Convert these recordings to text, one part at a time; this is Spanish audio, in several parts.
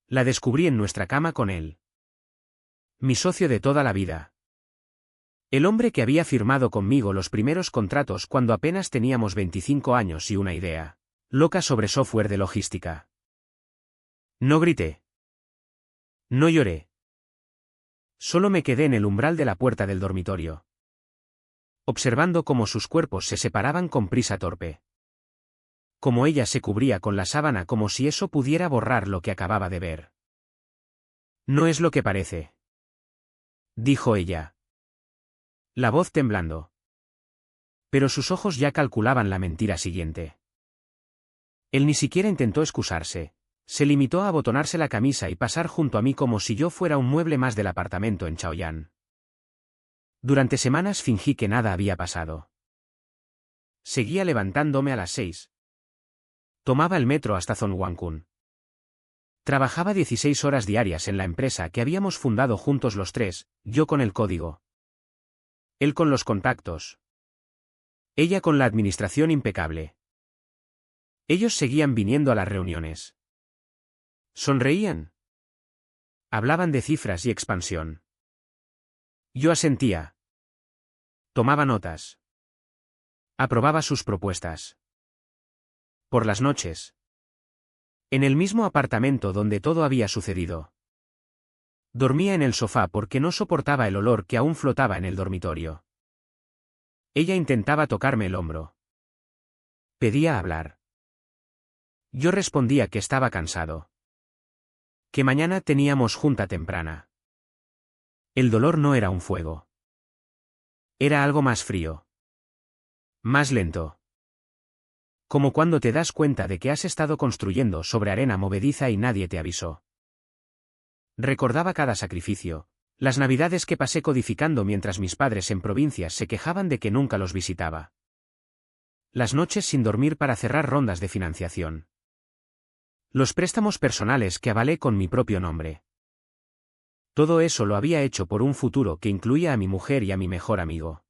La descubrí en nuestra cama con él. Mi socio de toda la vida. El hombre que había firmado conmigo los primeros contratos cuando apenas teníamos 25 años y una idea loca sobre software de logística. No grité. No lloré. Solo me quedé en el umbral de la puerta del dormitorio, observando cómo sus cuerpos se separaban con prisa torpe. Como ella se cubría con la sábana como si eso pudiera borrar lo que acababa de ver. No es lo que parece, dijo ella, la voz temblando. Pero sus ojos ya calculaban la mentira siguiente. Él ni siquiera intentó excusarse. Se limitó a abotonarse la camisa y pasar junto a mí como si yo fuera un mueble más del apartamento en Chaoyang. Durante semanas fingí que nada había pasado. Seguía levantándome a las 6. Tomaba el metro hasta Zhongguancun. Trabajaba 16 horas diarias en la empresa que habíamos fundado juntos los tres, yo con el código. Él con los contactos. Ella con la administración impecable. Ellos seguían viniendo a las reuniones. Sonreían. Hablaban de cifras y expansión. Yo asentía. Tomaba notas. Aprobaba sus propuestas. Por las noches. En el mismo apartamento donde todo había sucedido. Dormía en el sofá porque no soportaba el olor que aún flotaba en el dormitorio. Ella intentaba tocarme el hombro. Pedía hablar. Yo respondía que estaba cansado. Que mañana teníamos junta temprana. El dolor no era un fuego. Era algo más frío. Más lento. Como cuando te das cuenta de que has estado construyendo sobre arena movediza y nadie te avisó. Recordaba cada sacrificio, las navidades que pasé codificando mientras mis padres en provincias se quejaban de que nunca los visitaba. Las noches sin dormir para cerrar rondas de financiación. Los préstamos personales que avalé con mi propio nombre. Todo eso lo había hecho por un futuro que incluía a mi mujer y a mi mejor amigo.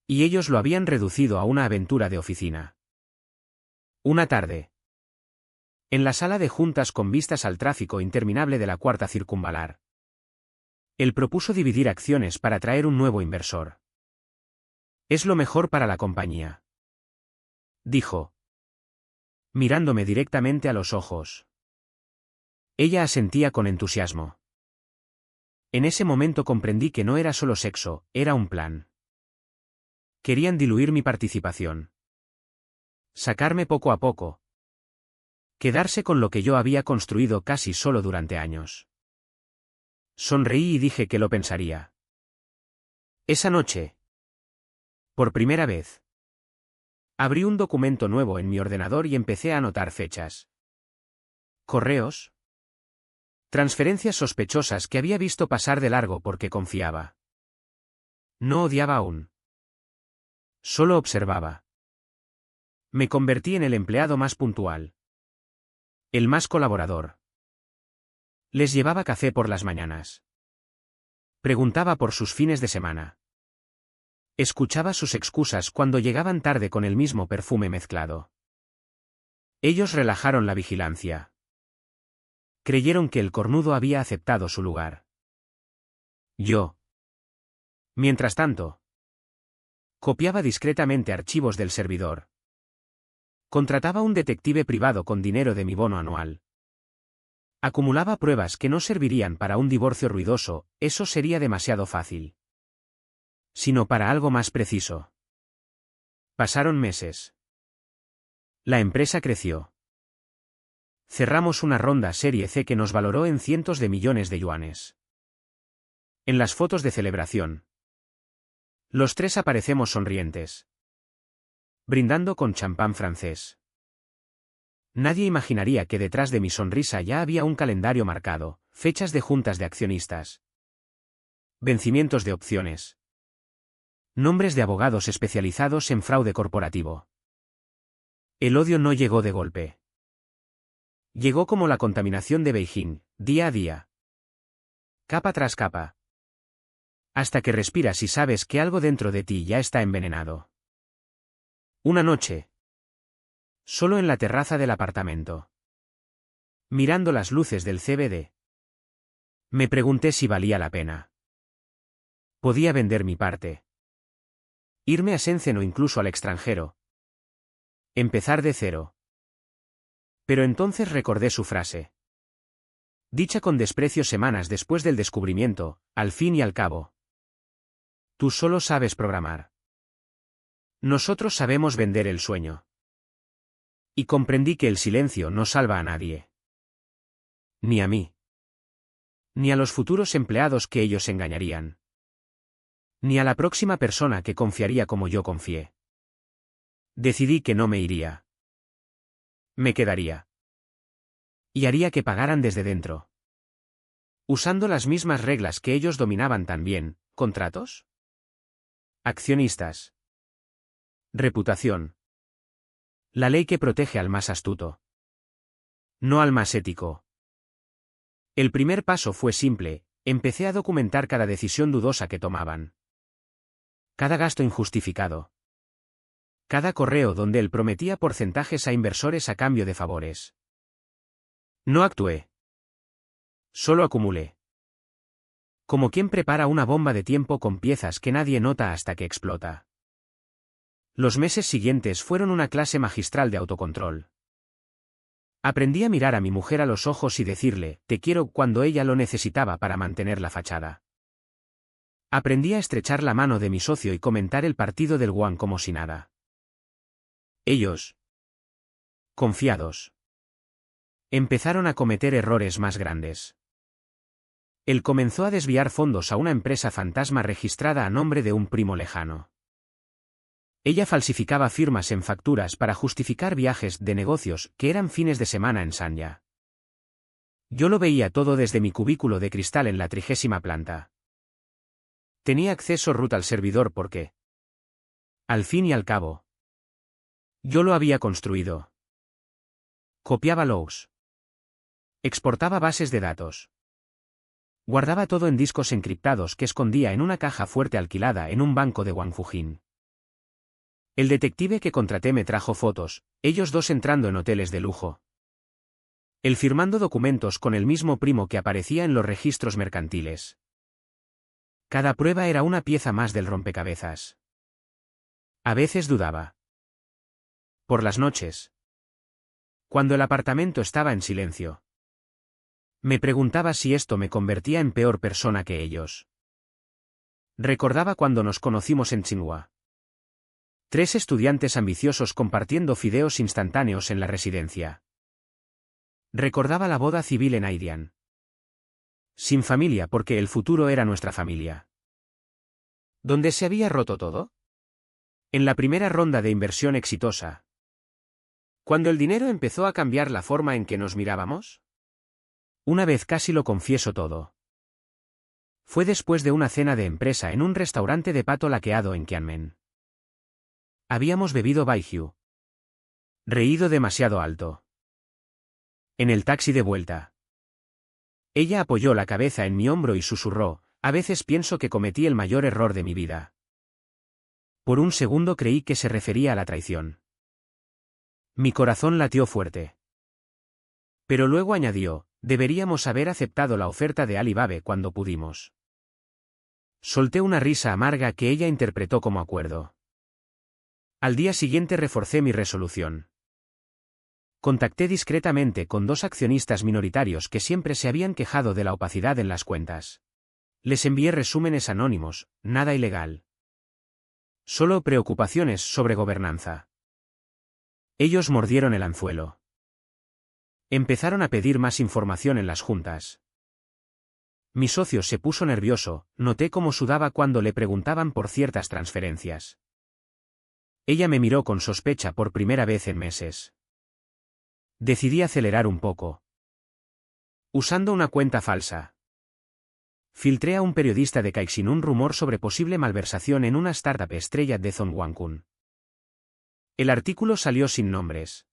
Y ellos lo habían reducido a una aventura de oficina. Una tarde. En la sala de juntas con vistas al tráfico interminable de la Cuarta Circunvalar. Él propuso dividir acciones para atraer un nuevo inversor. Es lo mejor para la compañía. Dijo. Mirándome directamente a los ojos. Ella asentía con entusiasmo. En ese momento comprendí que no era solo sexo, era un plan. Querían diluir mi participación. Sacarme poco a poco. Quedarse con lo que yo había construido casi solo durante años. Sonreí y dije que lo pensaría. Esa noche. Por primera vez. Abrí un documento nuevo en mi ordenador y empecé a anotar fechas. Correos. Transferencias sospechosas que había visto pasar de largo porque confiaba. No odiaba aún. Solo observaba. Me convertí en el empleado más puntual. El más colaborador. Les llevaba café por las mañanas. Preguntaba por sus fines de semana. Escuchaba sus excusas cuando llegaban tarde con el mismo perfume mezclado. Ellos relajaron la vigilancia. Creyeron que el cornudo había aceptado su lugar. Yo. Mientras tanto. Copiaba discretamente archivos del servidor. Contrataba un detective privado con dinero de mi bono anual. Acumulaba pruebas que no servirían para un divorcio ruidoso, eso sería demasiado fácil. Sino para algo más preciso. Pasaron meses. La empresa creció. Cerramos una ronda Serie C que nos valoró en cientos de millones de yuanes. En las fotos de celebración. Los tres aparecemos sonrientes. Brindando con champán francés. Nadie imaginaría que detrás de mi sonrisa ya había un calendario marcado, fechas de juntas de accionistas. Vencimientos de opciones. Nombres de abogados especializados en fraude corporativo. El odio no llegó de golpe. Llegó como la contaminación de Beijing, día a día. Capa tras capa. Hasta que respiras y sabes que algo dentro de ti ya está envenenado. Una noche. Solo en la terraza del apartamento. mirando las luces del CBD. Me pregunté si valía la pena. Podía vender mi parte. Irme a Shenzhen o incluso al extranjero. Empezar de cero. Pero entonces recordé su frase. Dicha con desprecio semanas después del descubrimiento, al fin y al cabo. Tú solo sabes programar. Nosotros sabemos vender el sueño. Y comprendí que el silencio no salva a nadie. Ni a mí. Ni a los futuros empleados que ellos engañarían. Ni a la próxima persona que confiaría como yo confié. Decidí que no me iría. Me quedaría. Y haría que pagaran desde dentro. Usando las mismas reglas que ellos dominaban tan bien: contratos, accionistas, reputación. La ley que protege al más astuto. No al más ético. El primer paso fue simple: empecé a documentar cada decisión dudosa que tomaban. Cada gasto injustificado. Cada correo donde él prometía porcentajes a inversores a cambio de favores. No actué. Solo acumulé. Como quien prepara una bomba de tiempo con piezas que nadie nota hasta que explota. Los meses siguientes fueron una clase magistral de autocontrol. Aprendí a mirar a mi mujer a los ojos y decirle, te quiero, cuando ella lo necesitaba para mantener la fachada. Aprendí a estrechar la mano de mi socio y comentar el partido del Guam como si nada. Ellos, confiados, empezaron a cometer errores más grandes. Él comenzó a desviar fondos a una empresa fantasma registrada a nombre de un primo lejano. Ella falsificaba firmas en facturas para justificar viajes de negocios que eran fines de semana en Sanya. Yo lo veía todo desde mi cubículo de cristal en la 30ª planta. Tenía acceso root al servidor porque, al fin y al cabo, yo lo había construido. Copiaba logs. Exportaba bases de datos. Guardaba todo en discos encriptados que escondía en una caja fuerte alquilada en un banco de Wangfujin. El detective que contraté me trajo fotos, ellos dos entrando en hoteles de lujo. Él firmando documentos con el mismo primo que aparecía en los registros mercantiles. Cada prueba era una pieza más del rompecabezas. A veces dudaba. Por las noches. Cuando el apartamento estaba en silencio. Me preguntaba si esto me convertía en peor persona que ellos. Recordaba cuando nos conocimos en Tsinghua. 3 estudiantes ambiciosos compartiendo fideos instantáneos en la residencia. Recordaba la boda civil en Aidian. Sin familia porque el futuro era nuestra familia. ¿Dónde se había roto todo? En la primera ronda de inversión exitosa. Cuando el dinero empezó a cambiar la forma en que nos mirábamos. Una vez casi lo confieso todo. Fue después de una cena de empresa en un restaurante de pato laqueado en Qianmen. Habíamos bebido baijiu. Reído demasiado alto. En el taxi de vuelta. Ella apoyó la cabeza en mi hombro y susurró, a veces pienso que cometí el mayor error de mi vida. Por un segundo creí que se refería a la traición. Mi corazón latió fuerte. Pero luego añadió, deberíamos haber aceptado la oferta de Alibaba cuando pudimos. Solté una risa amarga que ella interpretó como acuerdo. Al día siguiente reforcé mi resolución. Contacté discretamente con 2 accionistas minoritarios que siempre se habían quejado de la opacidad en las cuentas. Les envié resúmenes anónimos, nada ilegal. Solo preocupaciones sobre gobernanza. Ellos mordieron el anzuelo. Empezaron a pedir más información en las juntas. Mi socio se puso nervioso, noté cómo sudaba cuando le preguntaban por ciertas transferencias. Ella me miró con sospecha por primera vez en meses. Decidí acelerar un poco. Usando una cuenta falsa. Filtré a un periodista de Caixin un rumor sobre posible malversación en una startup estrella de Zhongguancun. El artículo salió sin nombres.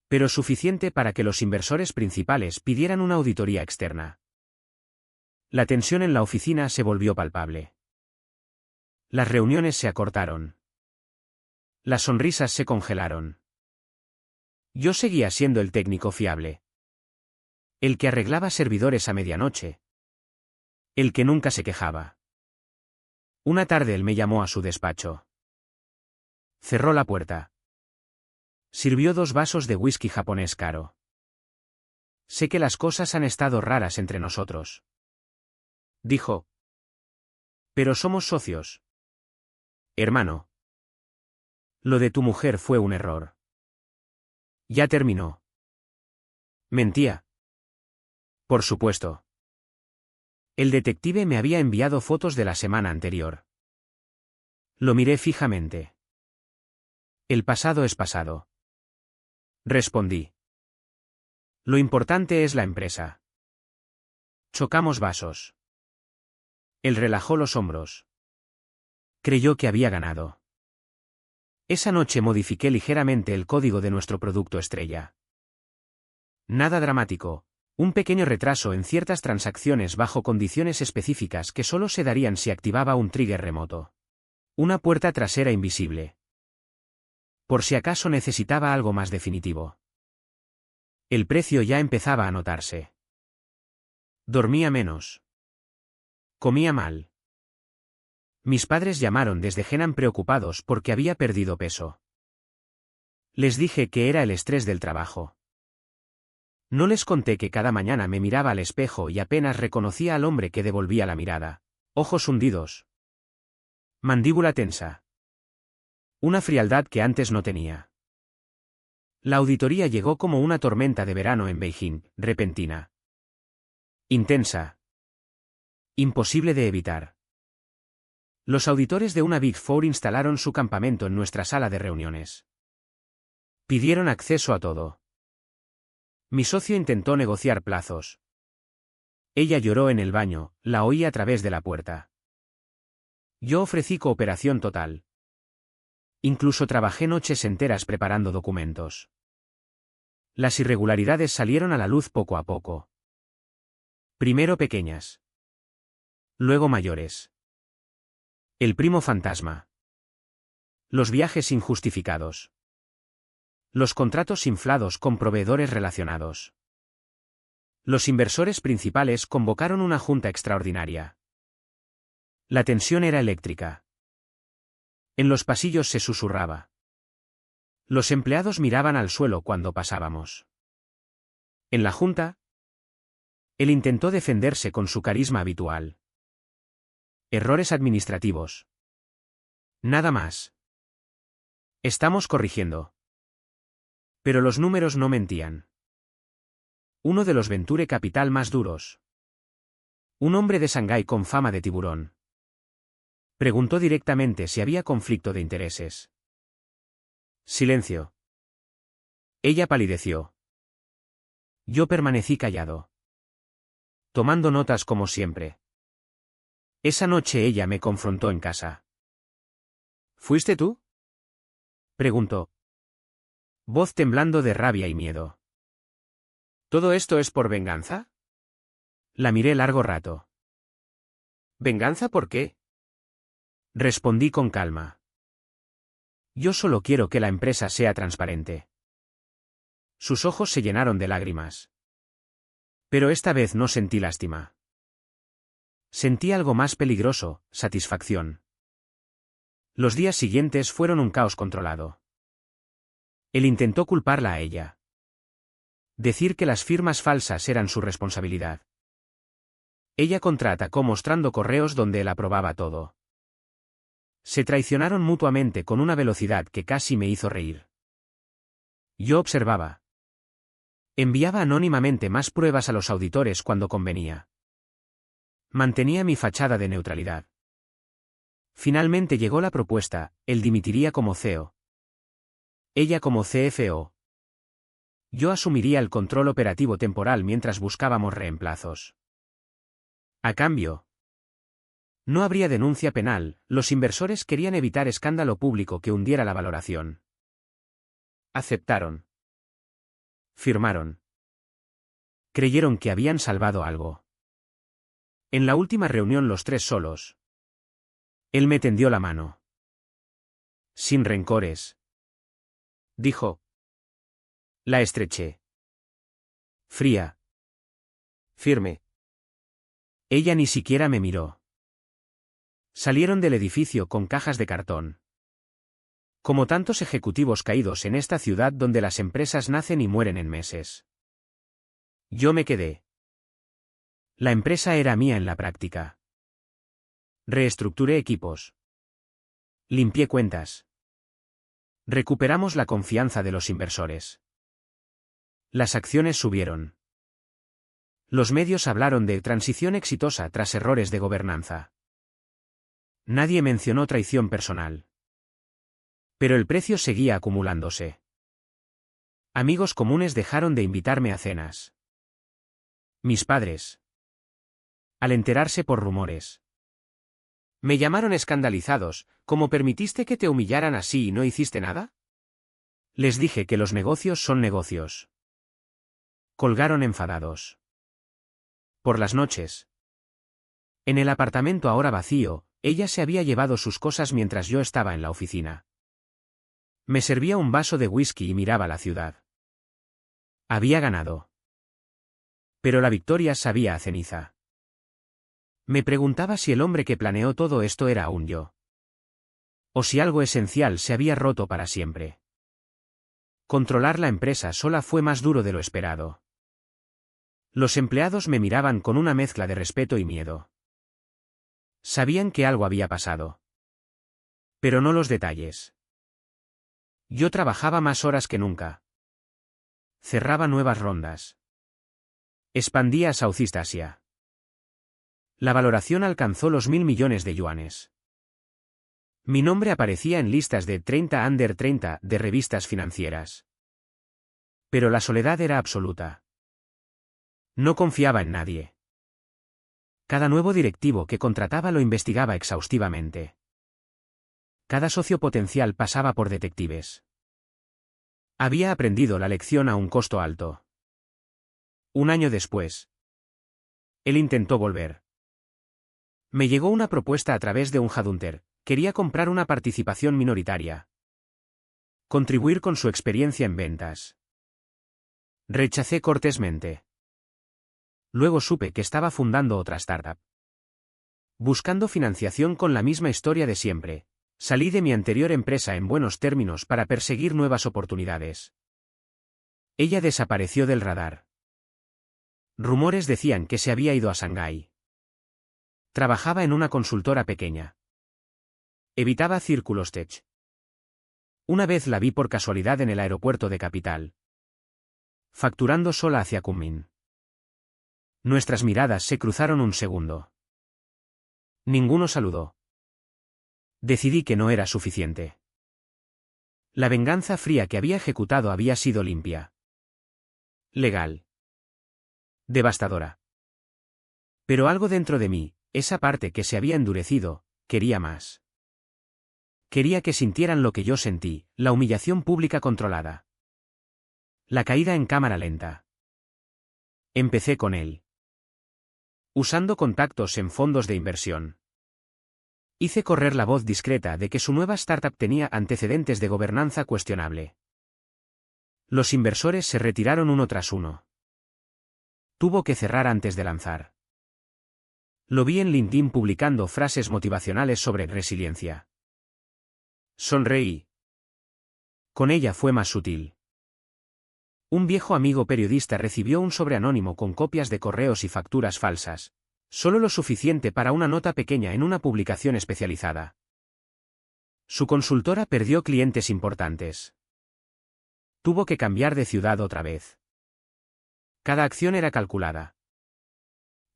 Pero suficiente para que los inversores principales pidieran una auditoría externa. La tensión en la oficina se volvió palpable. Las reuniones se acortaron. Las sonrisas se congelaron. Yo seguía siendo el técnico fiable. El que arreglaba servidores a medianoche. El que nunca se quejaba. Una tarde él me llamó a su despacho. Cerró la puerta. Sirvió 2 vasos de whisky japonés caro. Sé que las cosas han estado raras entre nosotros. Dijo. Pero somos socios. Hermano. Lo de tu mujer fue un error. Ya terminó. Mentía. Por supuesto. El detective me había enviado fotos de la semana anterior. Lo miré fijamente. El pasado es pasado. Respondí. Lo importante es la empresa. Chocamos vasos. Él relajó los hombros. Creyó que había ganado. Esa noche modifiqué ligeramente el código de nuestro producto estrella. Nada dramático, un pequeño retraso en ciertas transacciones bajo condiciones específicas que solo se darían si activaba un trigger remoto. Una puerta trasera invisible. Por si acaso necesitaba algo más definitivo. El precio ya empezaba a notarse. Dormía menos. Comía mal. Mis padres llamaron desde Henan preocupados porque había perdido peso. Les dije que era el estrés del trabajo. No les conté que cada mañana me miraba al espejo y apenas reconocía al hombre que devolvía la mirada. Ojos hundidos. Mandíbula tensa. Una frialdad que antes no tenía. La auditoría llegó como una tormenta de verano en Beijing, repentina. Intensa. Imposible de evitar. Los auditores de una Big Four instalaron su campamento en nuestra sala de reuniones. Pidieron acceso a todo. Mi socio intentó negociar plazos. Ella lloró en el baño, la oí a través de la puerta. Yo ofrecí cooperación total. Incluso trabajé noches enteras preparando documentos. Las irregularidades salieron a la luz poco a poco. Primero pequeñas. Luego mayores. El primo fantasma. Los viajes injustificados. Los contratos inflados con proveedores relacionados. Los inversores principales convocaron una junta extraordinaria. La tensión era eléctrica. En los pasillos se susurraba. Los empleados miraban al suelo cuando pasábamos. En la junta, él intentó defenderse con su carisma habitual. Errores administrativos. Nada más. Estamos corrigiendo. Pero los números no mentían. Uno de los Venture Capital más duros. Un hombre de Shanghái con fama de tiburón. Preguntó directamente si había conflicto de intereses. Silencio. Ella palideció. Yo permanecí callado. Tomando notas como siempre. Esa noche ella me confrontó en casa. ¿Fuiste tú? Preguntó. Voz temblando de rabia y miedo. ¿Todo esto es por venganza? La miré largo rato. ¿Venganza por qué? Respondí con calma. Yo solo quiero que la empresa sea transparente. Sus ojos se llenaron de lágrimas. Pero esta vez no sentí lástima. Sentí algo más peligroso, satisfacción. Los días siguientes fueron un caos controlado. Él intentó culparla a ella. Decir que las firmas falsas eran su responsabilidad. Ella contraatacó mostrando correos donde él aprobaba todo. Se traicionaron mutuamente con una velocidad que casi me hizo reír. Yo observaba. Enviaba anónimamente más pruebas a los auditores cuando convenía. Mantenía mi fachada de neutralidad. Finalmente llegó la propuesta, él dimitiría como CEO. Ella como CFO. Yo asumiría el control operativo temporal mientras buscábamos reemplazos. A cambio, no habría denuncia penal, los inversores querían evitar escándalo público que hundiera la valoración. Aceptaron. Firmaron. Creyeron que habían salvado algo. En la última reunión los 3 solos. Él me tendió la mano. Sin rencores. Dijo. La estreché. Fría. Firme. Ella ni siquiera me miró. Salieron del edificio con cajas de cartón. Como tantos ejecutivos caídos en esta ciudad donde las empresas nacen y mueren en meses. Yo me quedé. La empresa era mía en la práctica. Reestructuré equipos. Limpié cuentas. Recuperamos la confianza de los inversores. Las acciones subieron. Los medios hablaron de transición exitosa tras errores de gobernanza. Nadie mencionó traición personal. Pero el precio seguía acumulándose. Amigos comunes dejaron de invitarme a cenas. Mis padres. Al enterarse por rumores. Me llamaron escandalizados. ¿Cómo permitiste que te humillaran así y no hiciste nada? Les dije que los negocios son negocios. Colgaron enfadados. Por las noches. En el apartamento ahora vacío, ella se había llevado sus cosas mientras yo estaba en la oficina. Me servía un vaso de whisky y miraba la ciudad. Había ganado. Pero la victoria sabía a ceniza. Me preguntaba si el hombre que planeó todo esto era aún yo. O si algo esencial se había roto para siempre. Controlar la empresa sola fue más duro de lo esperado. Los empleados me miraban con una mezcla de respeto y miedo. Sabían que algo había pasado. Pero no los detalles. Yo trabajaba más horas que nunca. Cerraba nuevas rondas. Expandía a Southeast Asia. La valoración alcanzó los 1.000 millones de yuanes. Mi nombre aparecía en listas de 30 under 30 de revistas financieras. Pero la soledad era absoluta. No confiaba en nadie. Cada nuevo directivo que contrataba lo investigaba exhaustivamente. Cada socio potencial pasaba por detectives. Había aprendido la lección a un costo alto. Un año después. Él intentó volver. Me llegó una propuesta a través de un headhunter. Quería comprar una participación minoritaria. Contribuir con su experiencia en ventas. Rechacé cortésmente. Luego supe que estaba fundando otra startup. Buscando financiación con la misma historia de siempre, salí de mi anterior empresa en buenos términos para perseguir nuevas oportunidades. Ella desapareció del radar. Rumores decían que se había ido a Shanghái. Trabajaba en una consultora pequeña. Evitaba círculos tech. Una vez la vi por casualidad en el aeropuerto de Capital. Facturando sola hacia Kunming. Nuestras miradas se cruzaron un segundo. Ninguno saludó. Decidí que no era suficiente. La venganza fría que había ejecutado había sido limpia. Legal. Devastadora. Pero algo dentro de mí, esa parte que se había endurecido, quería más. Quería que sintieran lo que yo sentí, la humillación pública controlada. La caída en cámara lenta. Empecé con él. Usando contactos en fondos de inversión. Hice correr la voz discreta de que su nueva startup tenía antecedentes de gobernanza cuestionable. Los inversores se retiraron uno tras uno. Tuvo que cerrar antes de lanzar. Lo vi en LinkedIn publicando frases motivacionales sobre resiliencia. Sonreí. Con ella fue más sutil. Un viejo amigo periodista recibió un sobre anónimo con copias de correos y facturas falsas, solo lo suficiente para una nota pequeña en una publicación especializada. Su consultora perdió clientes importantes. Tuvo que cambiar de ciudad otra vez. Cada acción era calculada.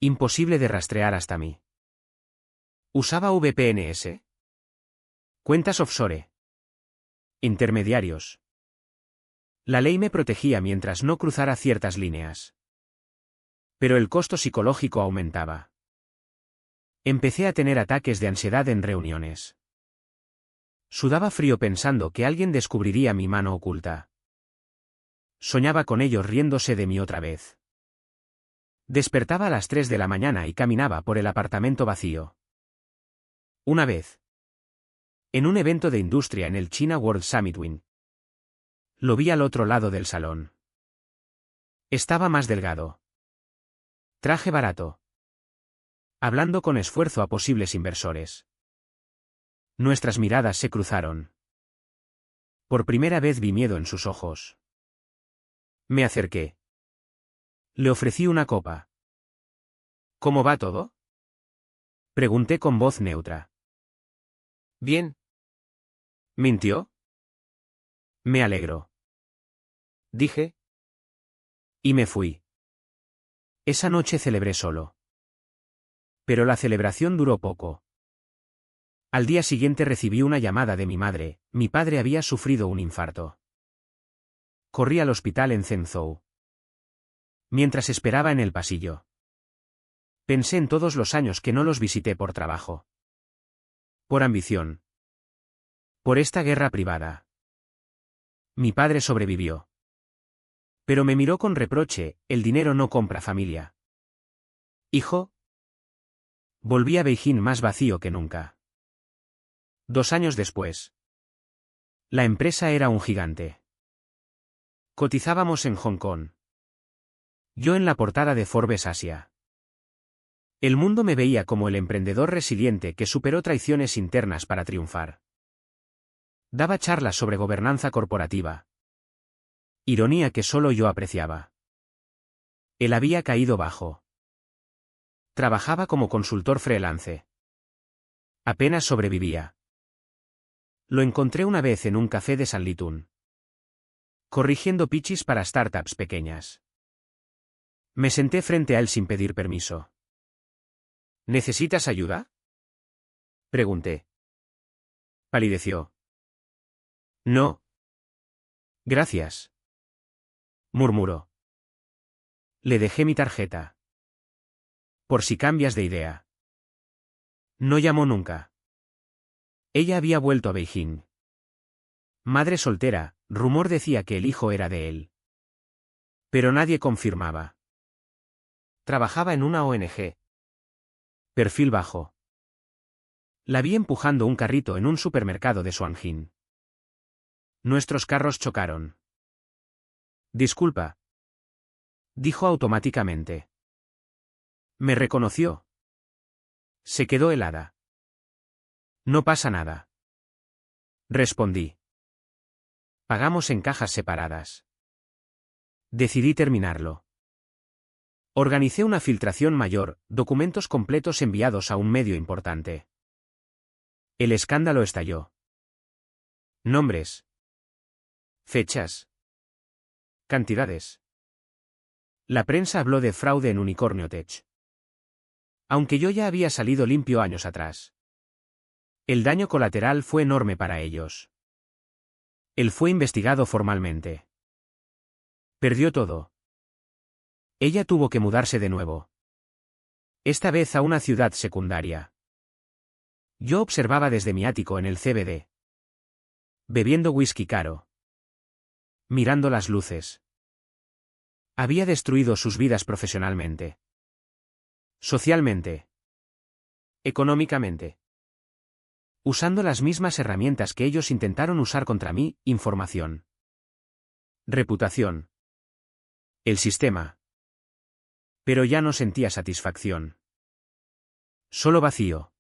Imposible de rastrear hasta mí. ¿Usaba VPNs? Cuentas offshore. Intermediarios. La ley me protegía mientras no cruzara ciertas líneas. Pero el costo psicológico aumentaba. Empecé a tener ataques de ansiedad en reuniones. Sudaba frío pensando que alguien descubriría mi mano oculta. Soñaba con ellos riéndose de mí otra vez. Despertaba a las 3 de la mañana y caminaba por el apartamento vacío. Una vez. En un evento de industria en el China World Summit Win. Lo vi al otro lado del salón. Estaba más delgado. Traje barato. Hablando con esfuerzo a posibles inversores. Nuestras miradas se cruzaron. Por primera vez vi miedo en sus ojos. Me acerqué. Le ofrecí una copa. ¿Cómo va todo? Pregunté con voz neutra. Bien. ¿Mintió? Me alegro. Dije. Y me fui. Esa noche celebré solo. Pero la celebración duró poco. Al día siguiente recibí una llamada de mi madre. Mi padre había sufrido un infarto. Corrí al hospital en Zhengzhou. Mientras esperaba en el pasillo. Pensé en todos los años que no los visité por trabajo. Por ambición. Por esta guerra privada. Mi padre sobrevivió. Pero me miró con reproche: el dinero no compra familia. Hijo. Volví a Beijing más vacío que nunca. 2 años después. La empresa era un gigante. Cotizábamos en Hong Kong. Yo en la portada de Forbes Asia. El mundo me veía como el emprendedor resiliente que superó traiciones internas para triunfar. Daba charlas sobre gobernanza corporativa. Ironía que solo yo apreciaba. Él había caído bajo. Trabajaba como consultor freelance. Apenas sobrevivía. Lo encontré una vez en un café de Sanlitun. Corrigiendo pitches para startups pequeñas. Me senté frente a él sin pedir permiso. ¿Necesitas ayuda? Pregunté. Palideció. No. Gracias. Murmuró. Le dejé mi tarjeta. Por si cambias de idea. No llamó nunca. Ella había vuelto a Beijing. Madre soltera, rumor decía que el hijo era de él. Pero nadie confirmaba. Trabajaba en una ONG. Perfil bajo. La vi empujando un carrito en un supermercado de Suanjin. Nuestros carros chocaron. Disculpa. Dijo automáticamente. Me reconoció. Se quedó helada. No pasa nada. Respondí. Pagamos en cajas separadas. Decidí terminarlo. Organicé una filtración mayor, documentos completos enviados a un medio importante. El escándalo estalló. Nombres. Fechas. Cantidades. La prensa habló de fraude en Unicornio Tech. Aunque yo ya había salido limpio años atrás. El daño colateral fue enorme para ellos. Él fue investigado formalmente. Perdió todo. Ella tuvo que mudarse de nuevo. Esta vez a una ciudad secundaria. Yo observaba desde mi ático en el CBD. Bebiendo whisky caro. Mirando las luces. Había destruido sus vidas profesionalmente. Socialmente. Económicamente. Usando las mismas herramientas que ellos intentaron usar contra mí: información. Reputación. El sistema. Pero ya no sentía satisfacción. Solo vacío.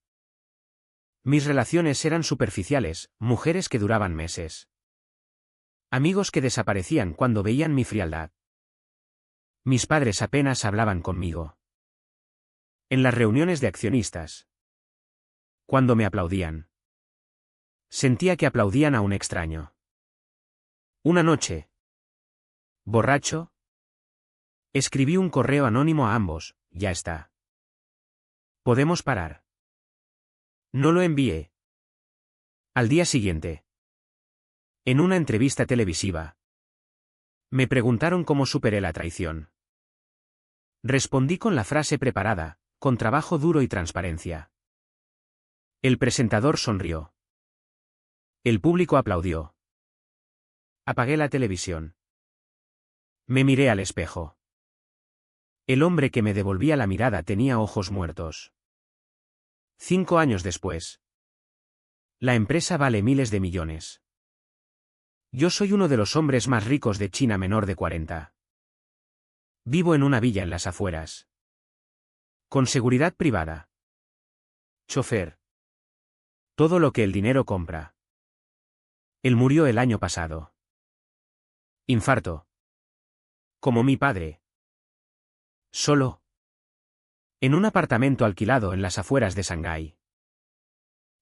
Mis relaciones eran superficiales, mujeres que duraban meses. Amigos que desaparecían cuando veían mi frialdad. Mis padres apenas hablaban conmigo. En las reuniones de accionistas. Cuando me aplaudían. Sentía que aplaudían a un extraño. Una noche. Borracho. Escribí un correo anónimo a ambos: ya está. ¿Podemos parar? No lo envié. Al día siguiente. En una entrevista televisiva. Me preguntaron cómo superé la traición. Respondí con la frase preparada: con trabajo duro y transparencia. El presentador sonrió. El público aplaudió. Apagué la televisión. Me miré al espejo. El hombre que me devolvía la mirada tenía ojos muertos. 5 años después. La empresa vale miles de millones. Yo soy uno de los hombres más ricos de China, menor de 40. Vivo en una villa en las afueras. Con seguridad privada. Chofer. Todo lo que el dinero compra. Él murió el año pasado. Infarto. Como mi padre. Solo. En un apartamento alquilado en las afueras de Shanghái.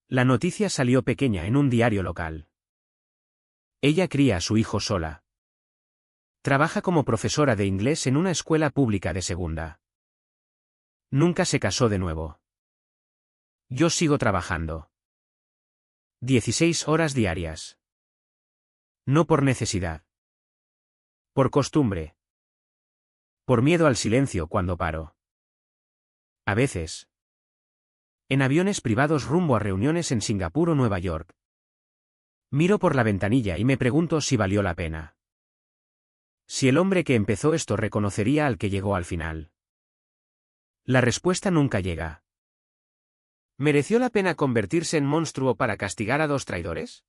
La noticia salió pequeña en un diario local. Ella cría a su hijo sola. Trabaja como profesora de inglés en una escuela pública de segunda. Nunca se casó de nuevo. Yo sigo trabajando. 16 horas diarias. No por necesidad. Por costumbre. Por miedo al silencio cuando paro. A veces. En aviones privados rumbo a reuniones en Singapur o Nueva York. Miro por la ventanilla y me pregunto si valió la pena. Si el hombre que empezó esto reconocería al que llegó al final. La respuesta nunca llega. ¿Mereció la pena convertirse en monstruo para castigar a dos traidores?